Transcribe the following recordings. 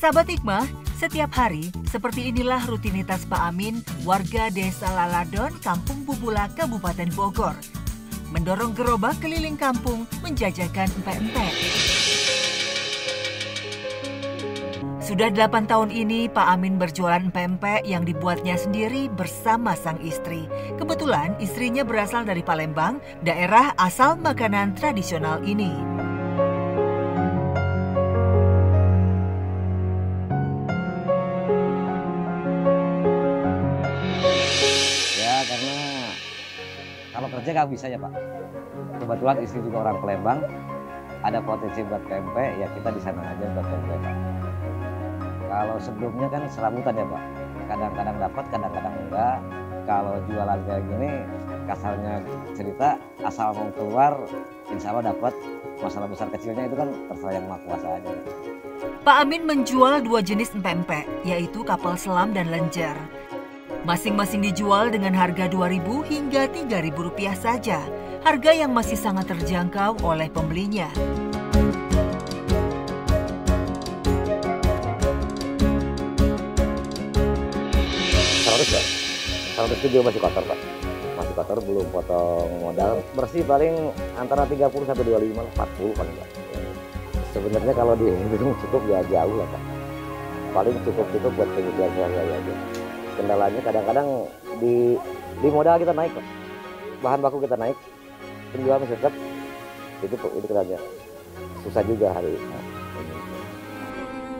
Sahabat Hikmah, setiap hari seperti inilah rutinitas Pak Amin, warga Desa Laladon, Kampung Bubula, Kabupaten Bogor. Mendorong gerobak keliling kampung menjajakan empek-empek. Sudah 8 tahun ini Pak Amin berjualan empek-empek yang dibuatnya sendiri bersama sang istri. Kebetulan istrinya berasal dari Palembang, daerah asal makanan tradisional ini. Kalau kerja nggak bisa ya Pak. Kebetulan istri juga orang Palembang, ada potensi buat pempek, ya kita di sana aja buat pempek Pak. Kalau sebelumnya kan serabutan ya Pak, kadang-kadang dapat, kadang-kadang enggak. Kalau jualan kayak gini, kasarnya cerita, asal mau keluar, insya Allah dapat. Masalah besar kecilnya itu kan terserah yang maha kuasa aja. Pak Amin menjual 2 jenis empek-empek, yaitu kapal selam dan lenjer. Masing-masing dijual dengan harga Rp2.000 hingga Rp3.000 saja, harga yang masih sangat terjangkau oleh pembelinya. Seratus itu juga masih kotor Pak, masih kotor, belum potong modal. Bersih paling antara 30 sampai 25, 40 paling Pak. Sebenarnya kalau dihitung cukup ya jauh lah Pak, paling cukup buat kebutuhan sehari-hari aja. Kendalanya kadang-kadang di modal kita naik, bahan baku kita naik, penjualan masih tetap, itu kendalanya. Susah juga hari ini.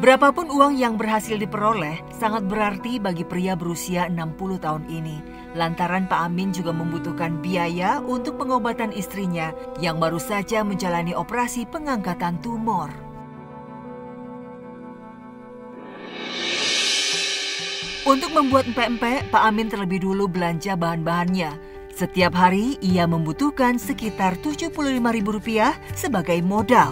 Berapapun uang yang berhasil diperoleh sangat berarti bagi pria berusia 60 tahun ini. Lantaran Pak Amin juga membutuhkan biaya untuk pengobatan istrinya yang baru saja menjalani operasi pengangkatan tumor. Untuk membuat empek-empek, Pak Amin terlebih dulu belanja bahan-bahannya. Setiap hari ia membutuhkan sekitar Rp75.000 sebagai modal.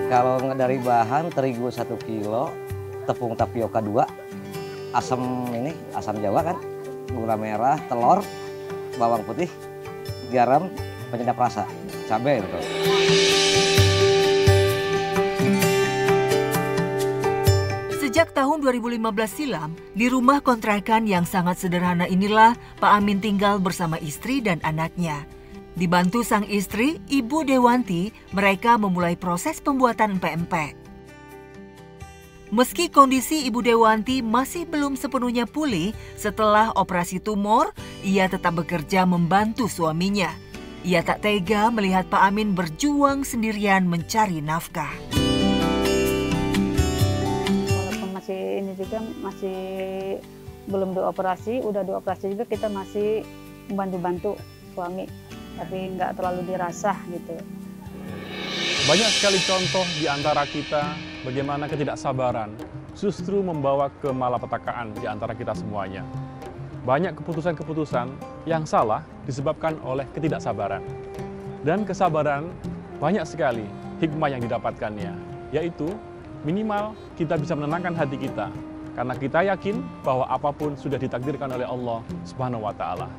Kalau dari bahan, terigu 1 kilo, tepung tapioka 2, asam Jawa kan, gula merah, telur, bawang putih, garam, penyedap rasa, cabai gitu. Sejak tahun 2015 silam, di rumah kontrakan yang sangat sederhana inilah Pak Amin tinggal bersama istri dan anaknya. Dibantu sang istri, Ibu Dewanti, mereka memulai proses pembuatan empek-empek. Meski kondisi Ibu Dewanti masih belum sepenuhnya pulih setelah operasi tumor, ia tetap bekerja membantu suaminya. Ia tak tega melihat Pak Amin berjuang sendirian mencari nafkah. Ini juga masih belum dioperasi, udah dioperasi juga kita masih membantu suami, tapi nggak terlalu dirasah gitu. Banyak sekali contoh di antara kita bagaimana ketidaksabaran justru membawa ke malapetakaan di antara kita semuanya. Banyak keputusan-keputusan yang salah disebabkan oleh ketidaksabaran. Dan kesabaran banyak sekali hikmah yang didapatkannya, yaitu minimal kita bisa menenangkan hati kita karena kita yakin bahwa apapun sudah ditakdirkan oleh Allah Subhanahu wa Ta'ala.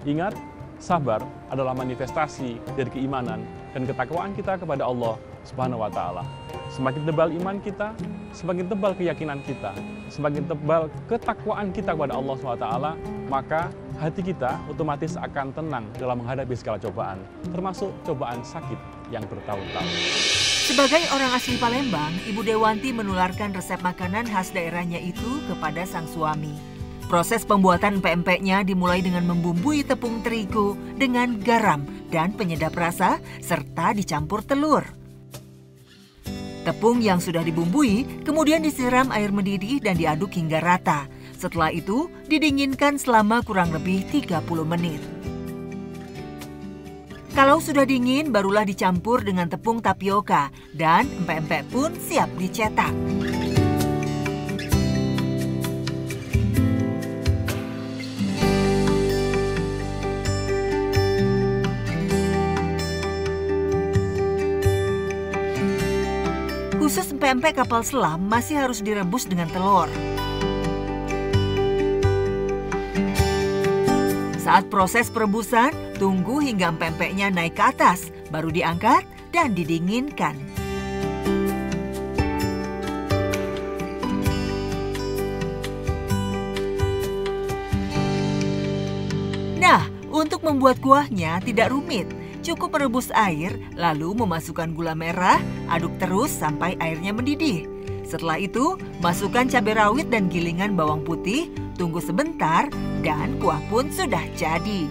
Ingat, sabar adalah manifestasi dari keimanan dan ketakwaan kita kepada Allah Subhanahu wa Ta'ala. Semakin tebal iman kita, semakin tebal keyakinan kita, semakin tebal ketakwaan kita kepada Allah Subhanahu wa Ta'ala, maka hati kita otomatis akan tenang dalam menghadapi segala cobaan, termasuk cobaan sakit yang bertahun-tahun. Sebagai orang asli Palembang, Ibu Dewanti menularkan resep makanan khas daerahnya itu kepada sang suami. Proses pembuatan empek-empeknya dimulai dengan membumbui tepung terigu dengan garam dan penyedap rasa serta dicampur telur. Tepung yang sudah dibumbui kemudian disiram air mendidih dan diaduk hingga rata. Setelah itu didinginkan selama kurang lebih 30 menit. Kalau sudah dingin, barulah dicampur dengan tepung tapioka dan empek-empek pun siap dicetak. Khusus empek-empek kapal selam masih harus direbus dengan telur. Saat proses perebusan, tunggu hingga empek-empeknya naik ke atas, baru diangkat dan didinginkan. Untuk membuat kuahnya tidak rumit. Cukup merebus air, lalu memasukkan gula merah, aduk terus sampai airnya mendidih. Setelah itu, masukkan cabai rawit dan gilingan bawang putih, tunggu sebentar, dan kuah pun sudah jadi.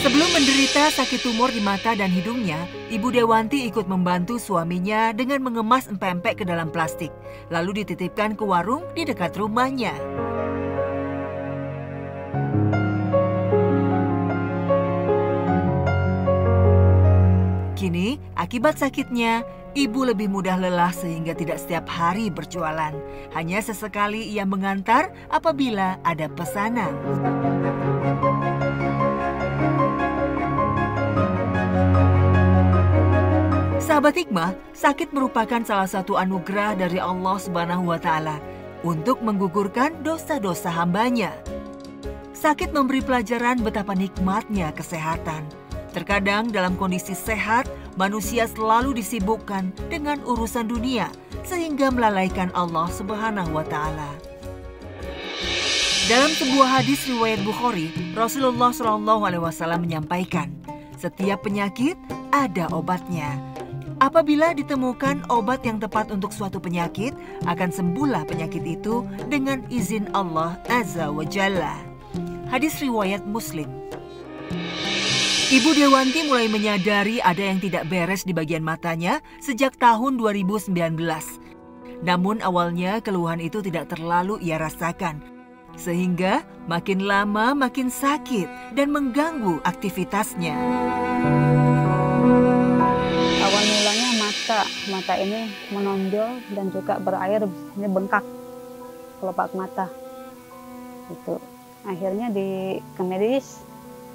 Sebelum menderita sakit tumor di mata dan hidungnya, Ibu Dewanti ikut membantu suaminya dengan mengemas empek-empek ke dalam plastik, lalu dititipkan ke warung di dekat rumahnya. Kini, akibat sakitnya, ibu lebih mudah lelah sehingga tidak setiap hari berjualan. Hanya sesekali ia mengantar apabila ada pesanan. Sahabat Hikmah, sakit merupakan salah satu anugerah dari Allah Subhanahu wa Ta'ala untuk menggugurkan dosa-dosa hambanya. Sakit memberi pelajaran betapa nikmatnya kesehatan. Terkadang dalam kondisi sehat, manusia selalu disibukkan dengan urusan dunia sehingga melalaikan Allah Subhanahu wa Ta'ala. Dalam sebuah hadis riwayat Bukhari, Rasulullah SAW menyampaikan, setiap penyakit ada obatnya. Apabila ditemukan obat yang tepat untuk suatu penyakit, akan sembuhlah penyakit itu dengan izin Allah Azza wa Jalla. Hadis riwayat Muslim. Ibu Dewanti mulai menyadari ada yang tidak beres di bagian matanya sejak tahun 2019. Namun awalnya keluhan itu tidak terlalu ia rasakan. Sehingga makin lama makin sakit dan mengganggu aktivitasnya. Awal mulanya mata ini menonjol dan juga berair, ini bengkak kelopak mata. Itu akhirnya ke medis,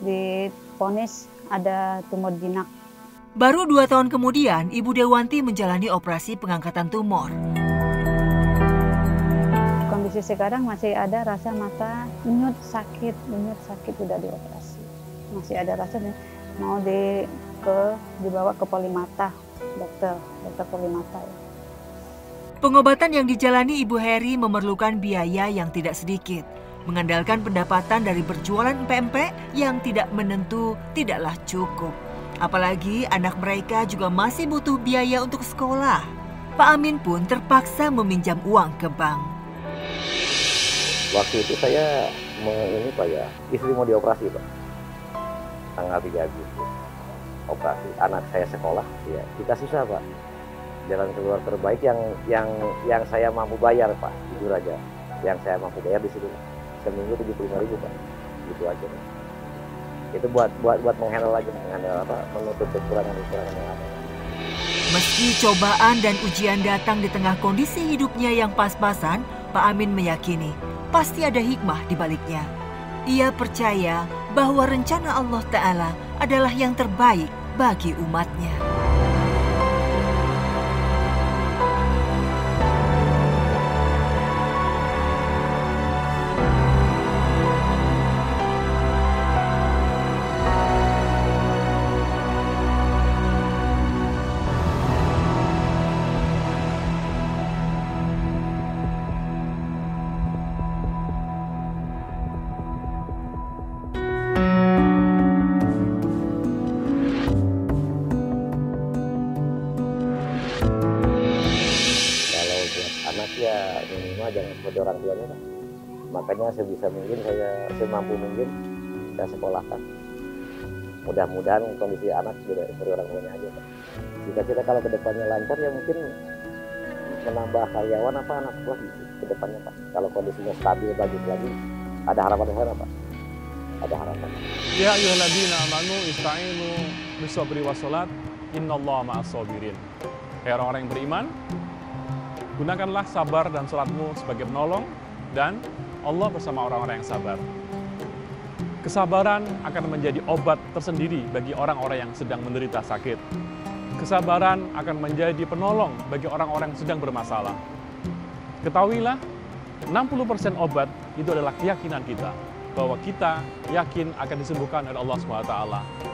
divonis ada tumor jinak. Baru 2 tahun kemudian, Ibu Dewanti menjalani operasi pengangkatan tumor. Kondisi sekarang masih ada rasa mata nyut sakit udah dioperasi. Masih ada rasanya mau dibawa ke polimata, dokter polimata. Pengobatan yang dijalani Ibu Heri memerlukan biaya yang tidak sedikit. Mengandalkan pendapatan dari berjualan empek-empek yang tidak menentu tidaklah cukup. Apalagi anak mereka juga masih butuh biaya untuk sekolah. Pak Amin pun terpaksa meminjam uang ke bank. Waktu itu saya istri mau dioperasi Pak. Tanggal 3 Agustus. Operasi, anak saya sekolah, ya kita susah Pak. Jalan keluar terbaik yang saya mampu bayar Pak, jujur aja. Yang saya mampu bayar di situ. Seminggu 75.000 Pak, gitu aja. Itu buat menghandle menutup kekurangan yang ada. Meski cobaan dan ujian datang di tengah kondisi hidupnya yang pas-pasan, Pak Amin meyakini pasti ada hikmah di baliknya. Ia percaya bahwa rencana Allah Ta'ala adalah yang terbaik bagi umatnya. Ya minimal jangan seperti orang tuanya Pak. Makanya sebisa mungkin semampu mungkin saya sekolahkan. Mudah-mudahan kondisi anak sudah seperti orang tuanya aja Pak. Cita-cita kalau kedepannya lancar ya mungkin menambah karyawan anak lagi ke depannya Pak. Kalau kondisinya stabil bagus lagi, ada harapan di sana Pak. Ada harapan. Ya ayyuhalladzina amanu ista'inu bis-sabri was-salat innallaha ma'as-sabirin. Hai orang-orang yang beriman, gunakanlah sabar dan salatmu sebagai penolong, dan Allah bersama orang-orang yang sabar. Kesabaran akan menjadi obat tersendiri bagi orang-orang yang sedang menderita sakit. Kesabaran akan menjadi penolong bagi orang-orang yang sedang bermasalah. Ketahuilah, 60% obat itu adalah keyakinan kita, bahwa kita yakin akan disembuhkan oleh Allah SWT,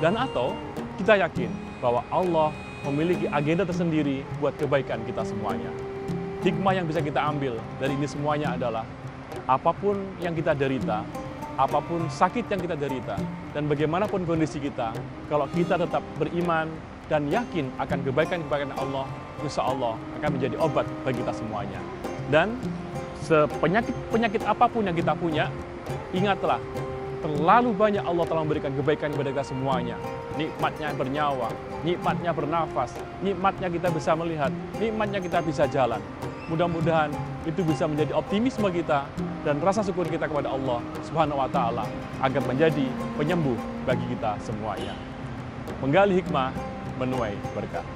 dan atau kita yakin bahwa Allah memiliki agenda tersendiri buat kebaikan kita semuanya. Hikmah yang bisa kita ambil dari ini semuanya adalah apapun yang kita derita, apapun sakit yang kita derita, dan bagaimanapun kondisi kita, kalau kita tetap beriman dan yakin akan kebaikan-kebaikan Allah, insya Allah akan menjadi obat bagi kita semuanya. Dan sepenyakit-penyakit apapun yang kita punya, ingatlah, terlalu banyak Allah telah memberikan kebaikan kepada kita semuanya. Nikmatnya bernyawa, nikmatnya bernafas, nikmatnya kita bisa melihat, nikmatnya kita bisa jalan. Mudah-mudahan itu bisa menjadi optimisme kita dan rasa syukur kita kepada Allah Subhanahu wa Ta'ala agar menjadi penyembuh bagi kita semuanya. Menggali hikmah, menuai berkah.